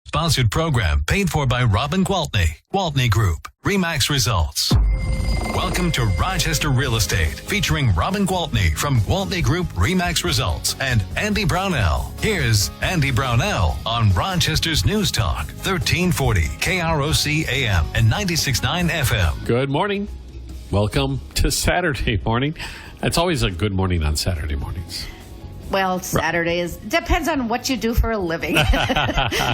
Sponsored program paid for by Robin Gwaltney. Gwaltney Group. RE/MAX Results. Welcome to Rochester Real Estate, featuring Robin Gwaltney from Gwaltney Group RE/MAX Results and Andy Brownell. Here's Andy Brownell on Rochester's News Talk, 1340 KROC AM and 96.9 FM. Good morning. Welcome to Saturday morning. It's always a good morning on Saturday mornings. Well, Saturdays depends on what you do for a living.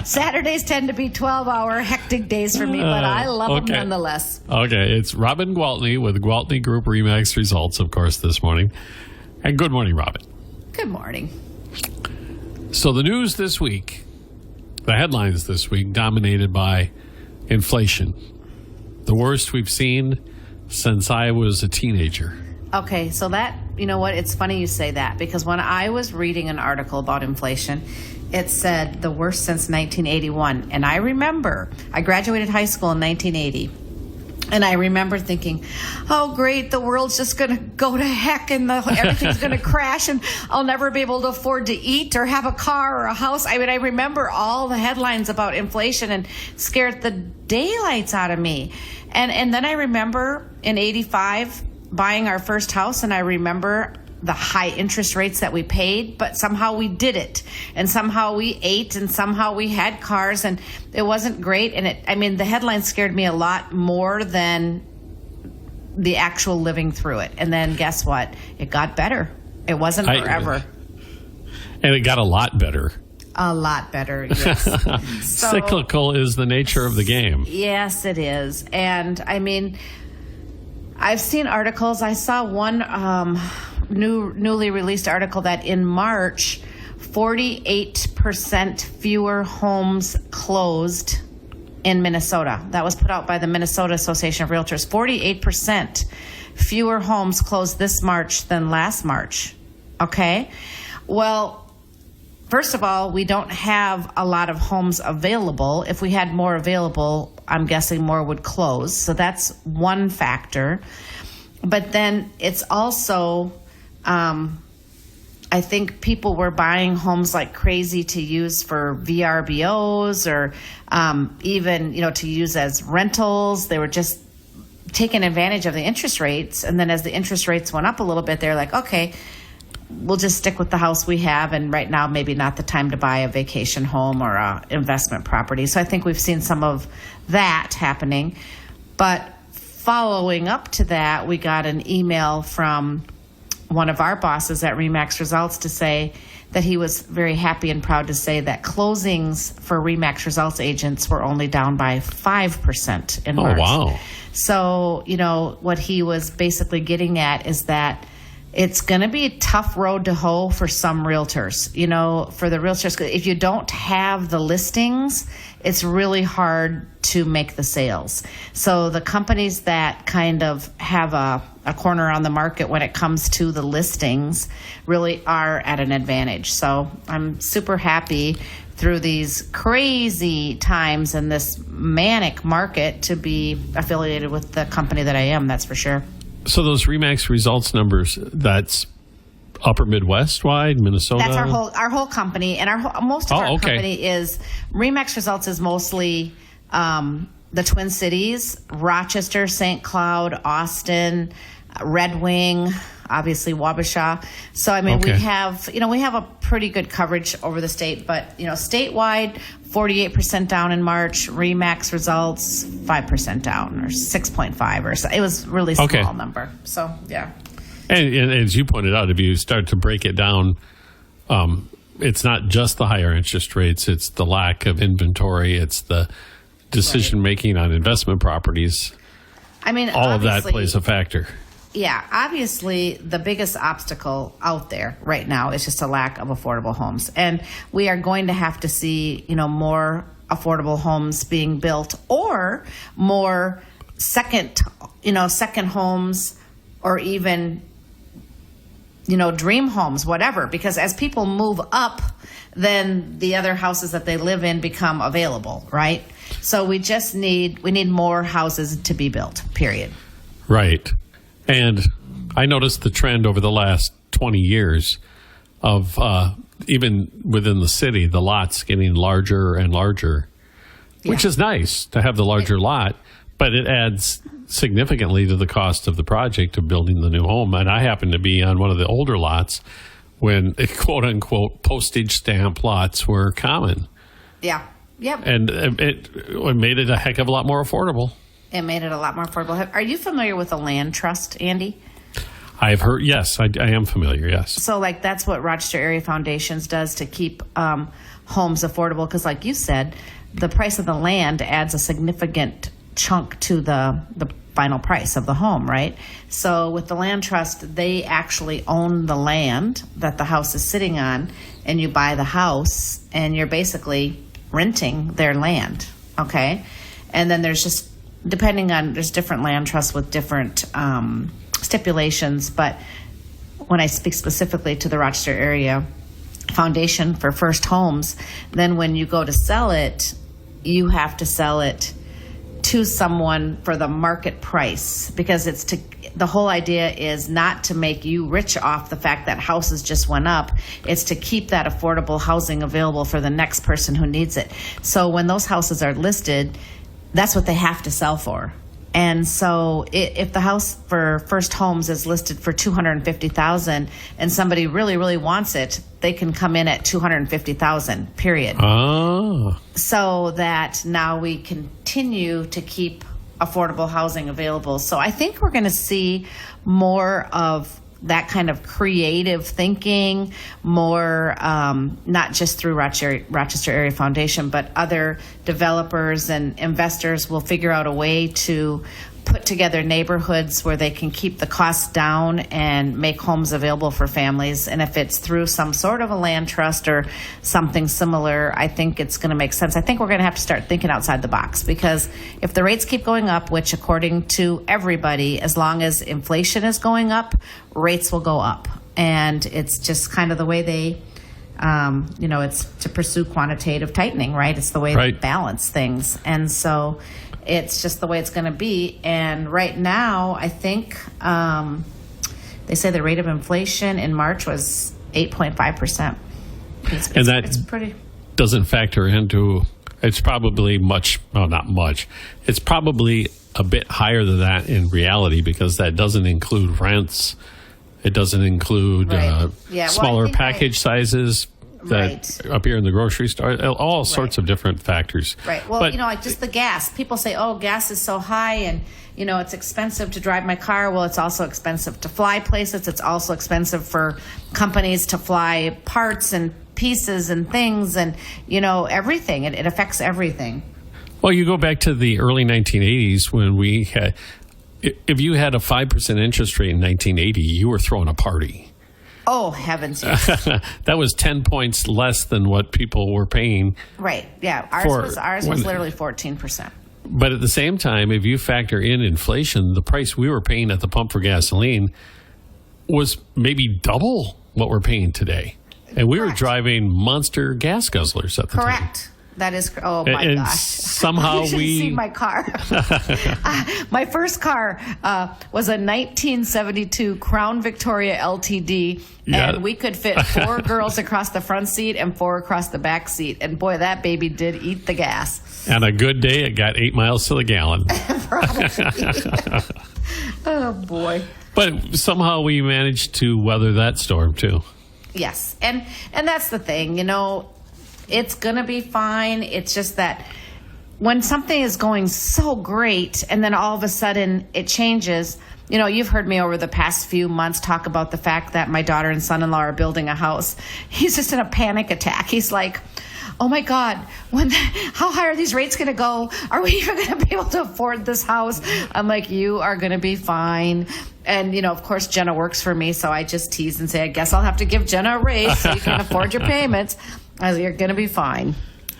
Saturdays tend to be 12-hour hectic days for me, but I love them nonetheless. Okay, it's Robin Gwaltney with Gwaltney Group RE/MAX Results, of course, this morning. And good morning, Robin. Good morning. So the news this week, the headlines this week, dominated by inflation. The worst we've seen since I was a teenager. Okay, so that, you know what, it's funny you say that, because when I was reading an article about inflation, it said the worst since 1981. And I remember, I graduated high school in 1980. And I remember thinking, oh, great, the world's just going to go to heck and everything's going to crash and I'll never be able to afford to eat or have a car or a house. I mean, I remember all the headlines about inflation and scared the daylights out of me. And then I remember in 85 buying our first house, and I remember the high interest rates that we paid, but somehow we did it, and somehow we ate, and somehow we had cars, and it wasn't great. And the headlines scared me a lot more than the actual living through it. And then guess what? It got better. It wasn't forever. And it got a lot better. A lot better, yes. Cyclical is the nature of the game. Yes, it is. And I mean, I've seen articles. I saw one newly released article that in March, 48% fewer homes closed in Minnesota. That was put out by the Minnesota Association of Realtors. 48% fewer homes closed this March than last March. Okay? Well, first of all, we don't have a lot of homes available. If we had more available, I'm guessing more would close. So that's one factor. But then it's also, I think people were buying homes like crazy to use for VRBOs or even, to use as rentals. They were just taking advantage of the interest rates. And then as the interest rates went up a little bit, they're like, okay, we'll just stick with the house we have, and right now maybe not the time to buy a vacation home or a investment property. So I think we've seen some of that happening. But following up to that, we got an email from one of our bosses at RE/MAX Results to say that he was very happy and proud to say that closings for RE/MAX Results agents were only down by 5% in March. Oh, wow. So, what he was basically getting at is that it's going to be a tough road to hoe for some realtors. For the realtors, if you don't have the listings, it's really hard to make the sales. So the companies that kind of have a corner on the market when it comes to the listings really are at an advantage. So I'm super happy through these crazy times and this manic market to be affiliated with the company that I am, that's for sure. So those RE/MAX Results numbers, that's upper Midwest wide, Minnesota? That's our whole company. And most of our company is, RE/MAX Results is mostly the Twin Cities, Rochester, St. Cloud, Austin, Red Wing, obviously Wabasha. So, we have a pretty good coverage over the state, but, statewide, 48% down in March, RE/MAX Results, 5% down, or 6.5, or so. It was really small number. So, yeah. And as you pointed out, if you start to break it down, it's not just the higher interest rates, it's the lack of inventory, it's the decision-making on investment properties. All of that plays a factor. Yeah, obviously the biggest obstacle out there right now is just a lack of affordable homes. And we are going to have to see, more affordable homes being built, or more second homes, or even, dream homes, whatever. Because as people move up, then the other houses that they live in become available, right? So we need more houses to be built, period. Right. And I noticed the trend over the last 20 years of even within the city, the lots getting larger and larger. which is nice to have the larger lot, but it adds significantly to the cost of the project of building the new home. And I happen to be on one of the older lots when quote unquote postage stamp lots were common. Yeah. Yep. And it made it a heck of a lot more affordable. It made it a lot more affordable. Are you familiar with a land trust, Andy? I've heard, yes, I am familiar, yes. So, like, that's what Rochester Area Foundations does to keep homes affordable. Because, like you said, the price of the land adds a significant chunk to the final price of the home, right? So, with the land trust, they actually own the land that the house is sitting on, and you buy the house, and you're basically renting their land, okay? And then there's just, there's different land trusts with different stipulations, but when I speak specifically to the Rochester Area Foundation for First Homes, then when you go to sell it, you have to sell it to someone for the market price, because the whole idea is not to make you rich off the fact that houses just went up. It's to keep that affordable housing available for the next person who needs it. So when those houses are listed, that's what they have to sell for. And so if the house for First Homes is listed for $250,000 and somebody really, really wants it, they can come in at $250,000, period. Oh. So that now we continue to keep affordable housing available. So I think we're going to see more of that kind of creative thinking, more not just through Rochester Area Foundation, but other developers and investors will figure out a way to put together neighborhoods where they can keep the costs down and make homes available for families. And if it's through some sort of a land trust or something similar, I think it's going to make sense. I think we're going to have to start thinking outside the box, because if the rates keep going up, which according to everybody, as long as inflation is going up, rates will go up. And it's just kind of the way they, it's to pursue quantitative tightening, right? It's the way they balance things. And so it's just the way it's going to be. And right now, I think they say the rate of inflation in March was 8.5%. And that it's pretty doesn't factor into, it's probably not much. It's probably a bit higher than that in reality, because that doesn't include rents. It doesn't include smaller package sizes that appear in the grocery store, all sorts of different factors. Right. Well, like just the gas. People say, oh, gas is so high and, it's expensive to drive my car. Well, it's also expensive to fly places. It's also expensive for companies to fly parts and pieces and things and, everything. It affects everything. Well, you go back to the early 1980s when we had, if you had a 5% interest rate in 1980, you were throwing a party. Oh, heavens, yes. That was 10 points less than what people were paying. Right, yeah. Ours was literally 14%. But at the same time, if you factor in inflation, the price we were paying at the pump for gasoline was maybe double what we're paying today. And we were driving monster gas guzzlers at the time. Correct. That is, oh my and gosh. Somehow you should have seen my car. My first car was a 1972 Crown Victoria LTD, and we could fit 4 girls across the front seat and 4 across the back seat. And boy, that baby did eat the gas. And a good day, it got 8 miles to the gallon. Oh boy. But somehow we managed to weather that storm too. Yes. And that's the thing, it's going to be fine. It's just that when something is going so great and then all of a sudden it changes, you've heard me over the past few months talk about the fact that my daughter and son-in-law are building a house. He's just in a panic attack. He's like, oh my God, how high are these rates going to go? Are we even going to be able to afford this house? I'm like, you are going to be fine. And, of course, Jenna works for me, so I just tease and say, I guess I'll have to give Jenna a raise so you can afford your payments. You're going to be fine.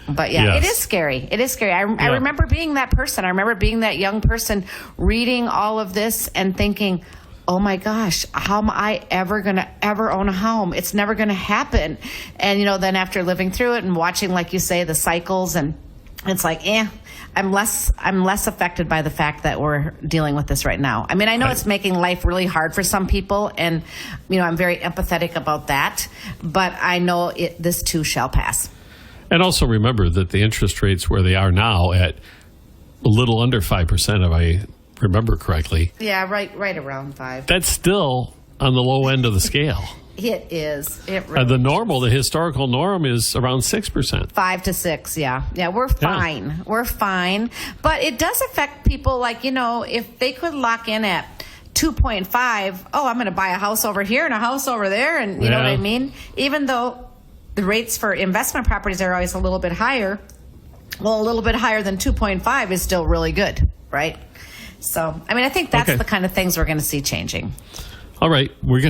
But, yeah, It is scary. It is scary. I remember being that person. I remember being that young person reading all of this and thinking, oh, my gosh, how am I ever going to ever own a home? It's never going to happen. And, then after living through it and watching, like you say, the cycles, and it's like, I'm less affected by the fact that we're dealing with this right now. I mean, I know it's making life really hard for some people, and I'm very empathetic about that. But I know this too shall pass. And also remember that the interest rates where they are now at a little under 5%, if I remember correctly. Yeah, right around 5. That's still on the low end of the scale. It is. It really the historical norm is around 6%. 5 to 6, yeah. Yeah, we're fine. Yeah. We're fine. But it does affect people, like, if they could lock in at 2.5, I'm going to buy a house over here and a house over there, and you know what I mean? Even though the rates for investment properties are always a little bit higher, well, a little bit higher than 2.5 is still really good, right? So, I think that's the kind of things we're going to see changing. All right, we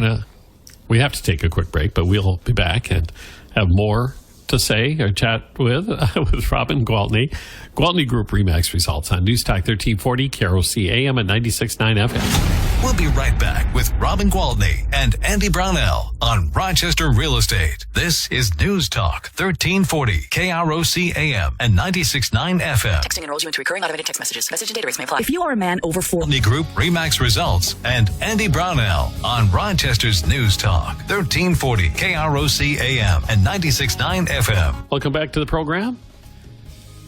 have to take a quick break, but we'll be back and have more to say or chat with Robin Gwaltney. Gwaltney Group RE/MAX results on News Talk 1340, KROC AM at 96.9 FM. We'll be right back with Robin Gwaltney and Andy Brownell on Rochester Real Estate. This is News Talk 1340, KROC AM and 96.9 FM. Texting enrolls you into recurring automated text messages. Message and data rates may apply. If you are a man over 40. Gwaltney Group RE/MAX results and Andy Brownell on Rochester's News Talk 1340, KROC AM and 96.9 FM. Welcome back to the program.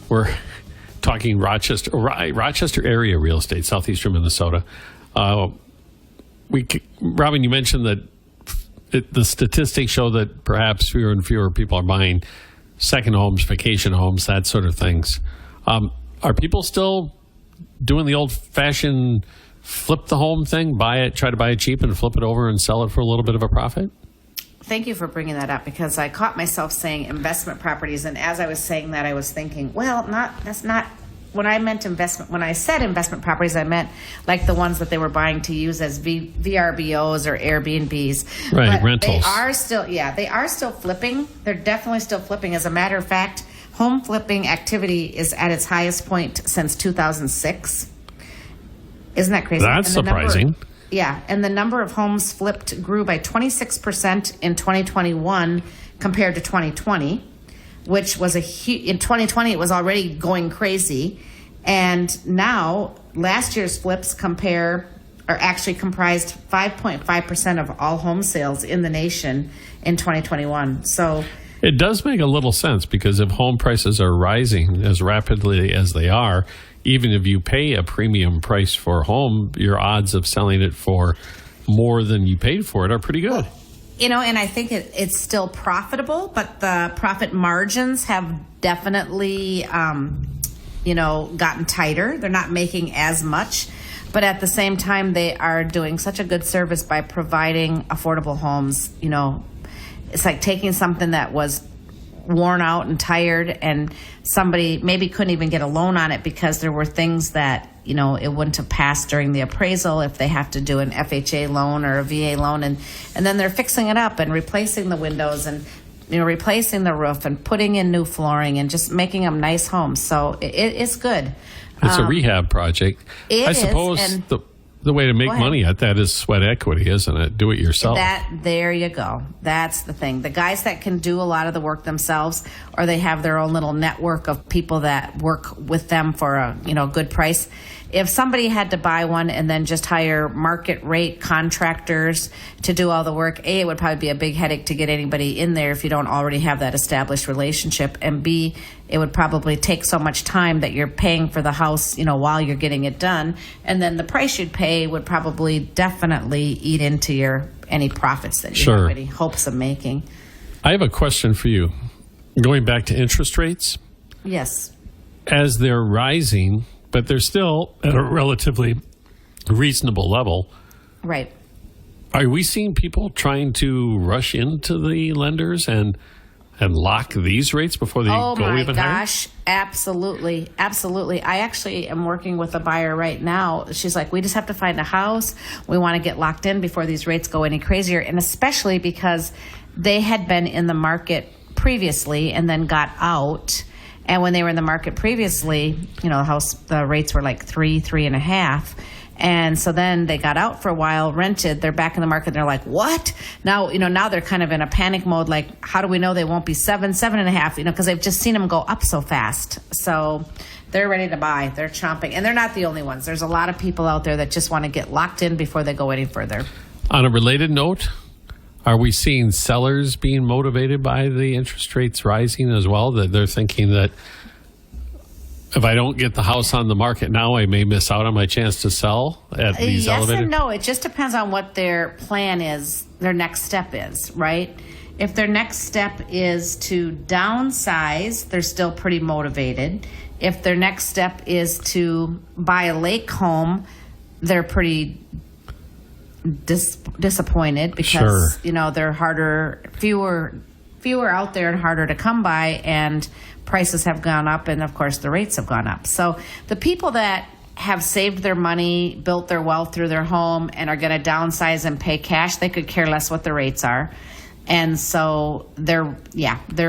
We're talking Rochester area real estate, southeastern Minnesota. Robin, you mentioned that the statistics show that perhaps fewer and fewer people are buying second homes, vacation homes, that sort of things. Are people still doing the old-fashioned flip the home thing, try to buy it cheap and flip it over and sell it for a little bit of a profit? Thank you for bringing that up, because I caught myself saying investment properties, and as I was saying that, I was thinking, that's not when I meant investment. When I said investment properties, I meant like the ones that they were buying to use as VRBOs or Airbnbs. Right, but rentals. They are still flipping. They're definitely still flipping. As a matter of fact, home flipping activity is at its highest point since 2006. Isn't that crazy? That's surprising. And the number of homes flipped grew by 26% in 2021 compared to 2020, which was in 2020 it was already going crazy, and now last year's flips are actually comprised 5.5% of all home sales in the nation in 2021. So it does make a little sense, because if home prices are rising as rapidly as they are, even if you pay a premium price for a home, your odds of selling it for more than you paid for it are pretty good. And I think it's still profitable, but the profit margins have definitely, gotten tighter. They're not making as much. But at the same time, they are doing such a good service by providing affordable homes. It's like taking something that was worn out and tired, and somebody maybe couldn't even get a loan on it because there were things that it wouldn't have passed during the appraisal if they have to do an FHA loan or a VA loan, and then they're fixing it up and replacing the windows and replacing the roof and putting in new flooring and just making them nice homes. So it's good. It's a rehab project. I suppose the way to make money at that is sweat equity, isn't it? Do it yourself. There you go. That's the thing. The guys that can do a lot of the work themselves, or they have their own little network of people that work with them for a good price. If somebody had to buy one and then just hire market rate contractors to do all the work, A, it would probably be a big headache to get anybody in there if you don't already have that established relationship, and B, it would probably take so much time that you're paying for the house, while you're getting it done, and then the price you'd pay would probably definitely eat into any profits that you have any hopes of making. I have a question for you. Going back to interest rates. Yes. As they're rising, but they're still at a relatively reasonable level. Right. Are we seeing people trying to rush into the lenders and lock these rates before they go even higher? Oh, my gosh. Absolutely. Absolutely. I actually am working with a buyer right now. She's like, we just have to find a house. We want to get locked in before these rates go any crazier. And especially because they had been in the market previously and then got out. And when they were in the market previously, the rates were like 3.5. And so then they got out for a while, rented, they're back in the market, and they're like, what? Now, now they're kind of in a panic mode, like, how do we know they won't be 7.5, because they've just seen them go up so fast. So they're ready to buy. They're chomping. And they're not the only ones. There's a lot of people out there that just want to get locked in before they go any further. On a related note, Are we seeing sellers being motivated by the interest rates rising as well? That they're thinking that if I don't get the house on the market now, I may miss out on my chance to sell at these elevated? Yes and no. It just depends on what their plan is, their next step is, right? If their next step is to downsize, they're still pretty motivated. If their next step is to buy a lake home, they're pretty disappointed because, Sure. They're fewer out there and harder to come by, and prices have gone up, and of course the rates have gone up. So the people that have saved their money, built their wealth through their home, and are going to downsize and pay cash, they could care less what the rates are. And so they're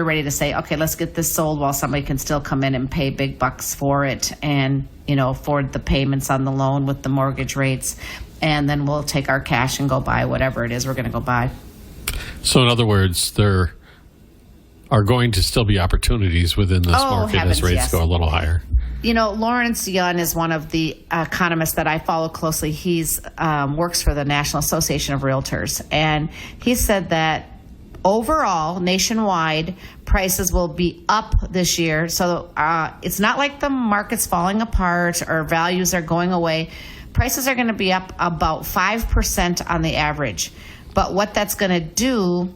ready to say, okay, let's get this sold while somebody can still come in and pay big bucks for it and, afford the payments on the loan with the mortgage rates. And then we'll take our cash and go buy whatever it is we're going to go buy. So in other words, there are going to still be opportunities within this market heavens, as rates yes. go a little higher. Lawrence Yun is one of the economists that I follow closely. He's works for the National Association of Realtors. And he said that overall, nationwide, prices will be up this year. So it's not like the market's falling apart or values are going away. Prices are going to be up about 5% on the average. But what that's going to do,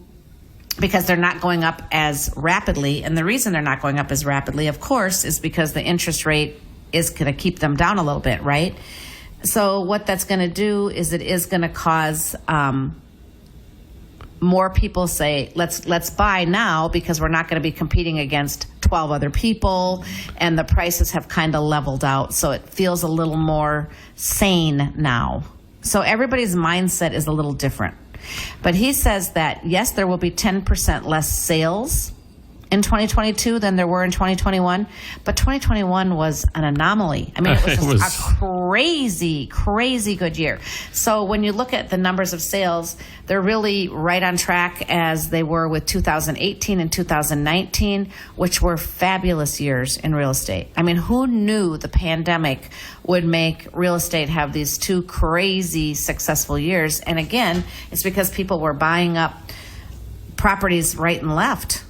because they're not going up as rapidly, and the reason they're not going up as rapidly, of course, is because the interest rate is going to keep them down a little bit, right? So what that's going to do is it is going to cause more people say, let's buy now because we're not going to be competing against 12 other people, and the prices have kind of leveled out. So it feels a little more sane now. So everybody's mindset is a little different. But he says that, yes, there will be 10% less sales in 2022 than there were in 2021. But 2021 was an anomaly. I mean, it was just a crazy, crazy good year. So when you look at the numbers of sales, they're really right on track as they were with 2018 and 2019, which were fabulous years in real estate. I mean, who knew the pandemic would make real estate have these two crazy successful years? And again, it's because people were buying up properties right and left.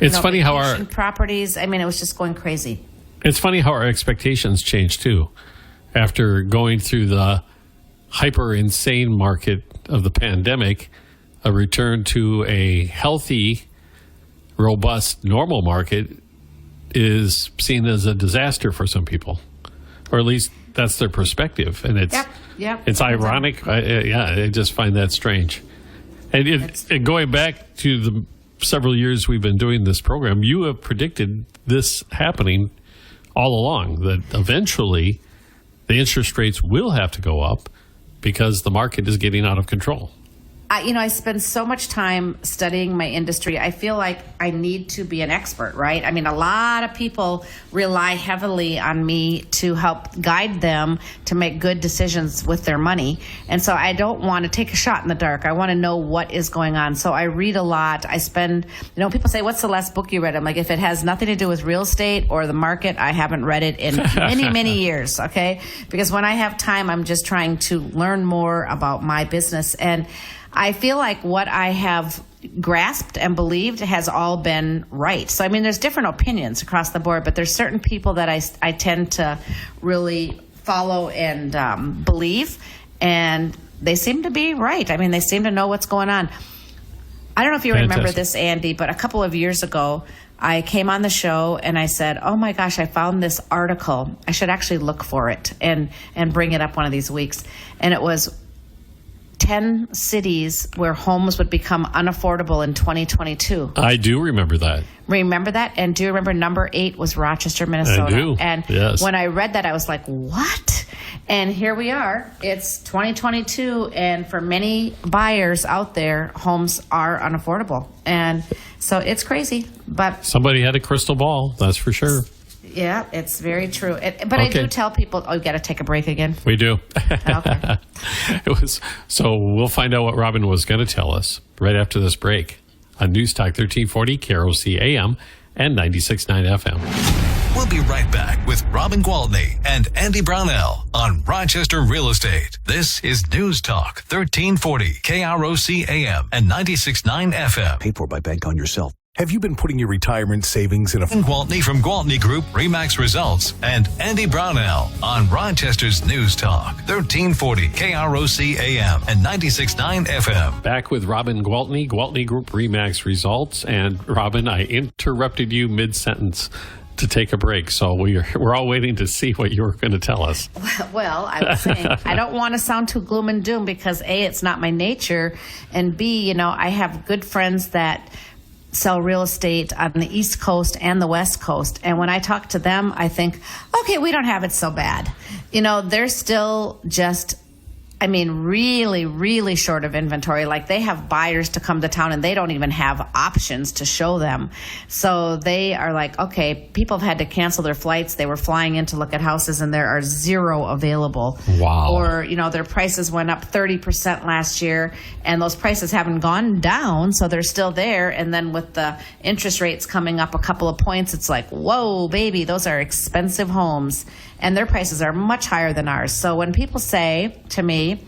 It's funny how our properties, I mean, it was just going crazy. It's funny how our expectations change too. After going through the hyper insane market of the pandemic, a return to a healthy, robust, normal market is seen as a disaster for some people, or at least that's their perspective. And it's ironic. I just find that strange. And going back to the several years we've been doing this program, you have predicted this happening all along, that eventually the interest rates will have to go up because the market is getting out of control. I spend so much time studying my industry. I feel like I need to be an expert, right? I mean, a lot of people rely heavily on me to help guide them to make good decisions with their money. And so I don't want to take a shot in the dark. I want to know what is going on. So I read a lot. I spend, people say, what's the last book you read? I'm like, if it has nothing to do with real estate or the market, I haven't read it in many, many years, okay? Because when I have time, I'm just trying to learn more about my business. And I feel like what I have grasped and believed has all been right. So, I mean, there's different opinions across the board, but there's certain people that I tend to really follow and believe, and they seem to be right. I mean, they seem to know what's going on. I don't know if you remember this, Andy, but a couple of years ago, I came on the show and I said, oh my gosh, I found this article. I should actually look for it and bring it up one of these weeks. And it was 10 cities where homes would become unaffordable in 2022. I do remember that. Remember that? And do you remember number 8 was Rochester, Minnesota? I do. And yes. When I read that, I was like, what? And here we are. It's 2022, and for many buyers out there, homes are unaffordable. And so it's crazy. But somebody had a crystal ball, that's for sure. Yeah, it's very true. But okay. I do tell people, you got to take a break again. We do. Okay. So we'll find out what Robin was going to tell us right after this break on News Talk 1340 KROC AM and 96.9 FM. We'll be right back with Robin Gwaltney and Andy Brownell on Rochester Real Estate. This is News Talk 1340 KROC AM and 96.9 FM. Paid for by Bank on Yourself. Have you been putting your retirement savings in a... Gwaltney from Gwaltney Group Remax Results and Andy Brownell on Rochester's News Talk 1340 KROC AM and 96.9 FM. Back with Robin Gwaltney, Gwaltney Group Remax Results. And Robin, I interrupted you mid-sentence to take a break, so we're all waiting to see what you were going to tell us. Well, I was saying, I don't want to sound too gloom and doom because A, it's not my nature, and B, I have good friends that sell real estate on the East Coast and the West Coast. And when I talk to them, I think, okay, we don't have it so bad. They're still just, really, really short of inventory. Like they have buyers to come to town and they don't even have options to show them. So they are like, okay, people have had to cancel their flights. They were flying in to look at houses and there are 0 available. Wow. Or, their prices went up 30% last year and those prices haven't gone down. So they're still there. And then with the interest rates coming up a couple of points, it's like, whoa, baby, those are expensive homes. And their prices are much higher than ours. So when people say to me,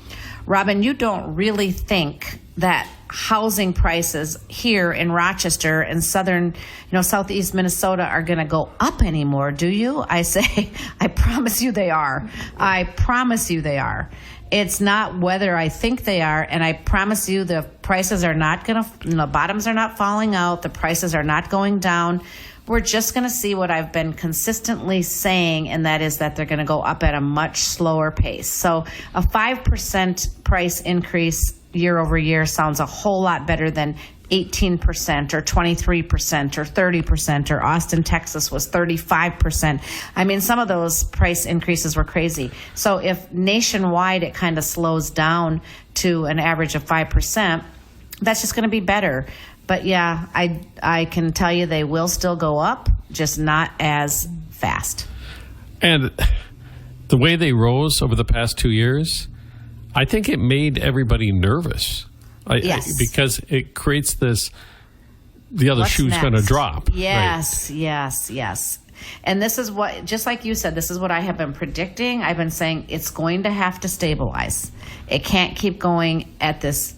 Robin, you don't really think that housing prices here in Rochester and southern, southeast Minnesota are going to go up anymore, do you? I say, I promise you they are. I promise you they are. It's not whether I think they are, and I promise you the prices are not going to, the bottoms are not falling out, the prices are not going down. We're just going to see what I've been consistently saying, and that is that they're going to go up at a much slower pace. So a 5% price increase year over year sounds a whole lot better than 18% or 23% or 30%, or Austin, Texas was 35%. Some of those price increases were crazy. So if nationwide it kind of slows down to an average of 5%, that's just going to be better. But yeah, I can tell you they will still go up, just not as fast. And the way they rose over the past 2 years, I think it made everybody nervous. Yes. Because it creates this, the other shoe's going to drop. Yes, right? yes. And this is what, just like you said, this is what I have been predicting. I've been saying it's going to have to stabilize. It can't keep going at this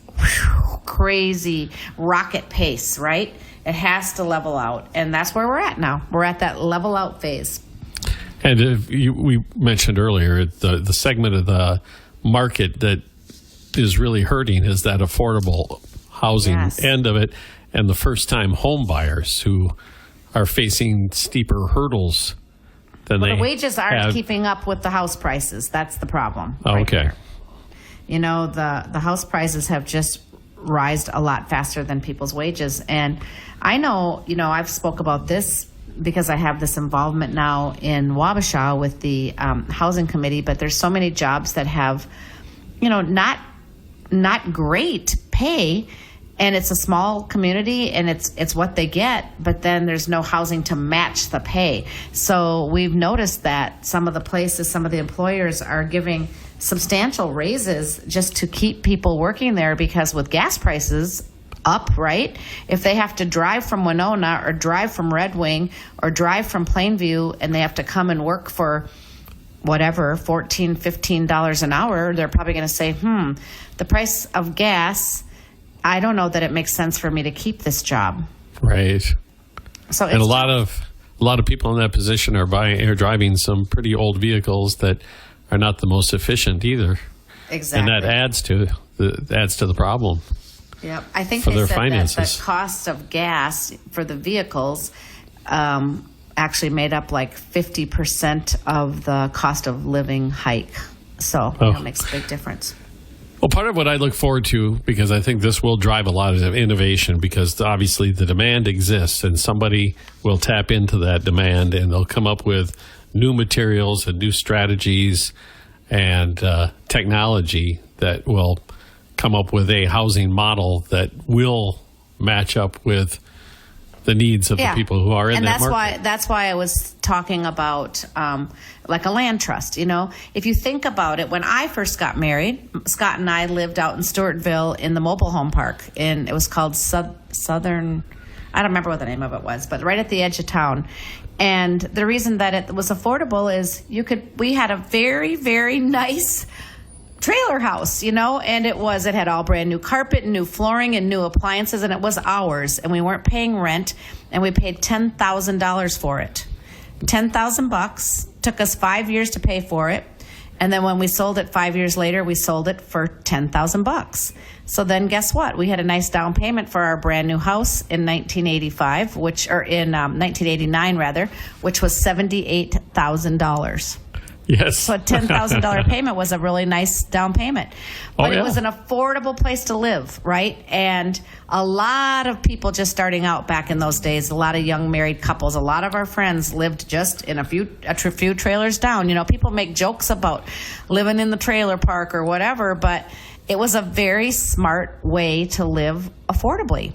crazy rocket pace, right? It has to level out, and that's where we're at now. We're at that level out phase. And we mentioned earlier, the segment of the market that is really hurting is that affordable housing end of it, and the first-time home buyers who are facing steeper hurdles than they have. The wages aren't keeping up with the house prices. That's the problem. Okay. The house prices have just rised a lot faster than people's wages. And I know, I've spoke about this because I have this involvement now in Wabasha with the housing committee, but there's so many jobs that have, not great pay, and it's a small community and it's what they get, but then there's no housing to match the pay. So we've noticed that some of the employers are giving substantial raises just to keep people working there, because with gas prices up, right? If they have to drive from Winona or drive from Red Wing or drive from Plainview and they have to come and work for whatever, $14, $15 an hour, they're probably going to say, the price of gas, I don't know that it makes sense for me to keep this job. Right. So and a lot of people in that position are driving some pretty old vehicles that are not the most efficient either. Exactly. And that adds to the problem. Yep. I think for they their said finances. That the cost of gas for the vehicles actually made up like 50% of the cost of living hike. So it makes a big difference. Well, part of what I look forward to, because I think this will drive a lot of innovation, because obviously the demand exists and somebody will tap into that demand and they'll come up with new materials and new strategies and technology that will come up with a housing model that will match up with the needs of the people who are in that market. And that's why I was talking about like a land trust. If you think about it, when I first got married, Scott and I lived out in Stewartville in the mobile home park, and it was called Southern. I don't remember what the name of it was, but right at the edge of town. And the reason that it was affordable is we had a very, very nice trailer house, and it had all brand new carpet and new flooring and new appliances, and it was ours, and we weren't paying rent, and we paid $10,000 for it. $10,000. Took us 5 years to pay for it. And then when we sold it 5 years later, we sold it for $10,000. So then guess what? We had a nice down payment for our brand new house in 1985, in 1989 rather, which was $78,000. Yes. So a $10,000 payment was a really nice down payment. But It was an affordable place to live, right? And a lot of people just starting out back in those days, a lot of young married couples, a lot of our friends lived just in a few trailers down. People make jokes about living in the trailer park or whatever, but it was a very smart way to live affordably.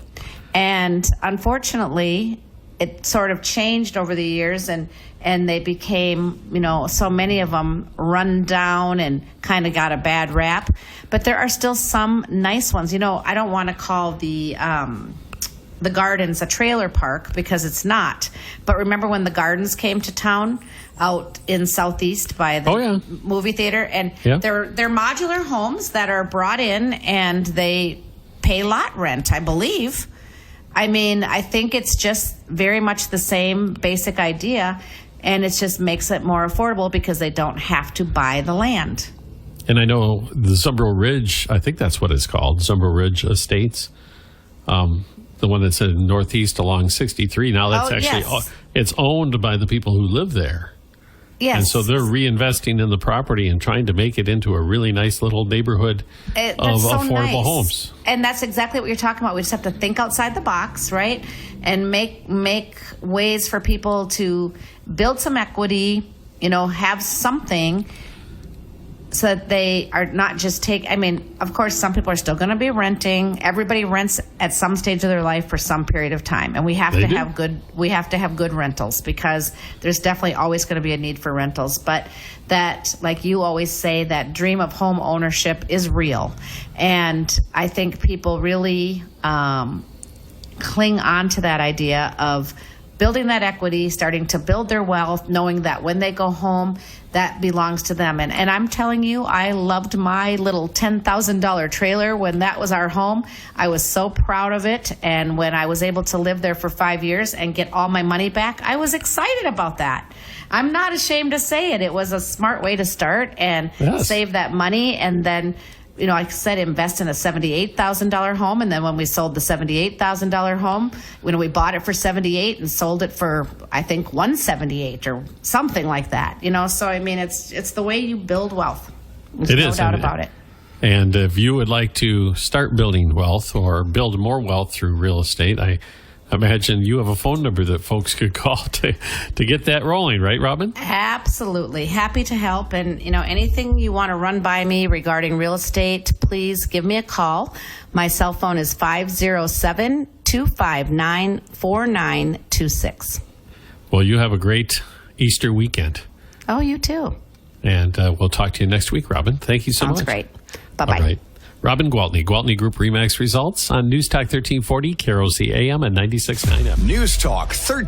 And unfortunately, it sort of changed over the years, and they became, so many of them run down and kind of got a bad rap. But there are still some nice ones. I don't want to call the Gardens a trailer park because it's not. But remember when the Gardens came to town out in Southeast by the movie theater? And they're modular homes that are brought in, and they pay lot rent, I believe. I think it's just very much the same basic idea, and it just makes it more affordable because they don't have to buy the land. And I know the Zumbro Ridge, I think that's what it's called, Zumbro Ridge Estates, the one that's in Northeast along 63. Now that's it's owned by the people who live there. Yes. And so they're reinvesting in the property and trying to make it into a really nice little neighborhood of affordable homes. And that's exactly what you're talking about. We just have to think outside the box, right? And make ways for people to build some equity, have something so that they are not just of course, some people are still going to be renting. Everybody rents at some stage of their life for some period of time. And we have to have good rentals because there's definitely always going to be a need for rentals. But that, like you always say, that dream of home ownership is real. And I think people really cling on to that idea of building that equity, starting to build their wealth, knowing that when they go home, that belongs to them. And I'm telling you, I loved my little $10,000 trailer when that was our home. I was so proud of it. And when I was able to live there for 5 years and get all my money back, I was excited about that. I'm not ashamed to say it. It was a smart way to start and save that money. And then, like I said, invest in a $78,000 home. And then when we sold the $78,000 home, we bought it for $78,000 and sold it for, I think, $178,000 or something like that. So it's the way you build wealth. There's no doubt about it. And if you would like to start building wealth or build more wealth through real estate, I imagine you have a phone number that folks could call to get that rolling, right, Robin? Absolutely. Happy to help. And, anything you want to run by me regarding real estate, please give me a call. My cell phone is 507-259-4926. Well, you have a great Easter weekend. Oh, you too. And we'll talk to you next week, Robin. Thank you so much. Sounds great. Bye-bye. All right. Robin Gwaltney, Gwaltney Group RE/MAX results on News Talk 1340, KROC AM and 96.9 FM. News Talk 1340.